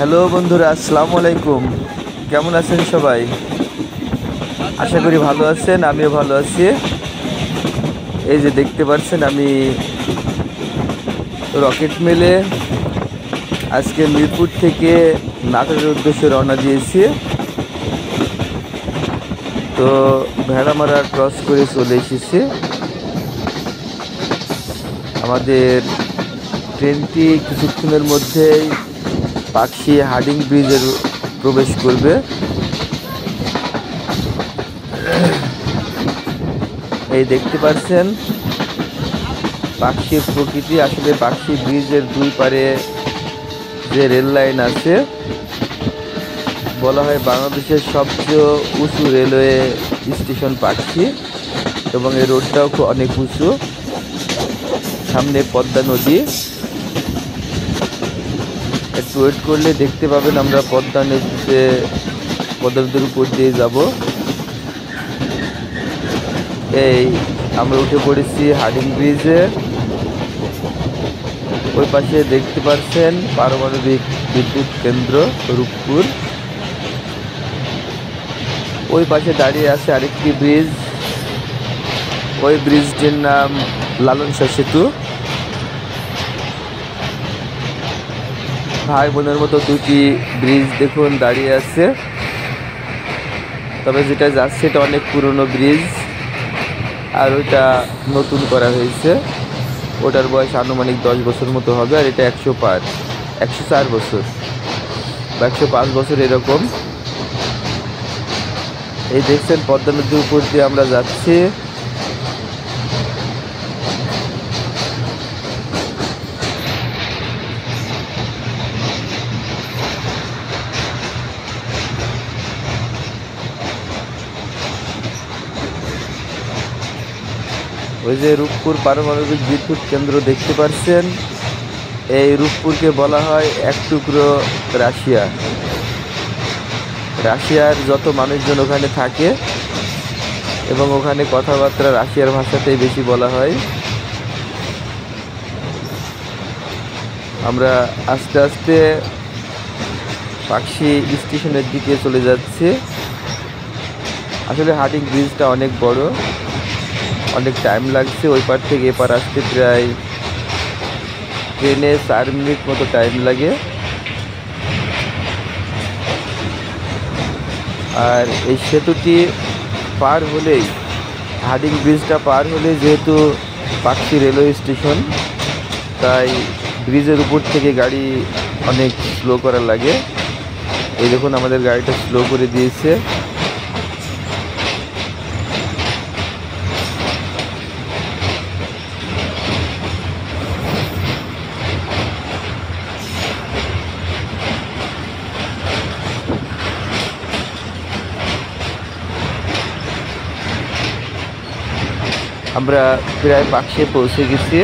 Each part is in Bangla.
হ্যালো বন্ধুরা, আসসালামু আলাইকুম। কেমন আছেন সবাই? আশা করি ভালো আছেন, আমিও ভালো আছি। এই যে দেখতে পাচ্ছেন, আমি রকেট মেলে আজকে মিরপুর থেকে নাটোরের উদ্দেশ্যে রওনা দিয়েছি। তো ভেড়ামারা ক্রস করে চলে এসেছি। আমাদের ট্রেনটি কিছুক্ষণের মধ্যেই পাকশি হার্ডিং ব্রিজের প্রবেশ করবে। এই দেখতে পাচ্ছেন পাকশির প্রকৃতি। আসলে পাকশি ব্রিজের দুই পারে যে রেল লাইন আছে, বলা হয় বাংলাদেশের সবচেয়ে উঁচু রেলওয়ে স্টেশন পাকশি, এবং এই রোডটাও অনেক উঁচু। সামনে পদ্মা নদী। একটু ওয়েট করলে দেখতে পাবেন আমরা পদ্মা নদীর উপর দিয়ে যাব। এই আমরা উঠে পড়েছি হার্ডিং ব্রিজে। ওই পাশে দেখতে পাচ্ছেন পারমাণবিক বিদ্যুৎ কেন্দ্র রূপপুর। ওই পাশে দাঁড়িয়ে আছে আরেকটি ব্রিজ। ওই ব্রিজটির নাম লালন শাহ সেতু। ভাই বোনের মতো দুটি ব্রিজ দেখুন দাঁড়িয়ে আছে। তবে যেটা যাচ্ছে এটা অনেক পুরনো ব্রিজ, আর ওইটা নতুন করা হয়েছে। ওটার বয়স আনুমানিক 10 বছর মতো হবে, আর এটা 104 বছর বা 105 বছর এরকম। এই দেখছেন পদ্মা নদীর উপর দিয়ে আমরা যাচ্ছি। ওই যে রূপপুর পারমাণবিক বিদ্যুৎ কেন্দ্র দেখতে পাচ্ছেন, এই রূপপুরকে বলা হয় এক টুকরো রাশিয়া। রাশিয়ার যত মানুষজন ওখানে থাকে এবং ওখানে কথাবার্তা রাশিয়ার ভাষাতেই বেশি বলা হয়। আমরা আস্তে আস্তে পাকশি স্টেশনের দিকে চলে যাচ্ছি। আসলে হার্ডিং ব্রিজটা অনেক বড়, অনেক টাইম লাগছে। ওই পার থেকে এপার আসতে প্রায় ট্রেনে 4 মিনিট মতো টাইম লাগে। আর এই সেতুটি পার হলেই, হার্ডিং ব্রিজটা পার হলেই, যেহেতু পাকশি রেলওয়ে স্টেশন, তাই ব্রিজের উপর থেকে গাড়ি অনেক স্লো করা লাগে। এই দেখুন আমাদের গাড়িটা স্লো করে দিয়েছে। আমরা প্রায় পাকশি পৌঁছে গেছি।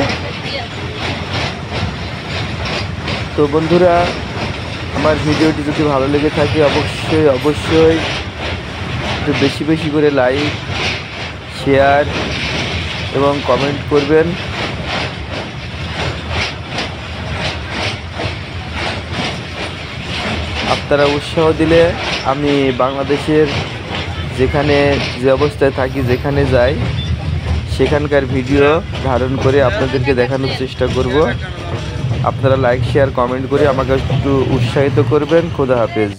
তো বন্ধুরা, আমার ভিডিওটি যদি ভালো লেগে থাকে অবশ্যই একটু বেশি বেশি করে লাইক, শেয়ার এবং কমেন্ট করবেন। আপনারা উৎসাহ দিলে আমি বাংলাদেশের যেখানে যে অবস্থায় থাকি, যেখানে যাই, সেখানকার ভিডিও ধারণ করে আপনাদেরকে দেখানোর চেষ্টা করব। আপনারা লাইক, শেয়ার, কমেন্ট করে আমাকে একটু উৎসাহিত করবেন। খোদা হাফেজ।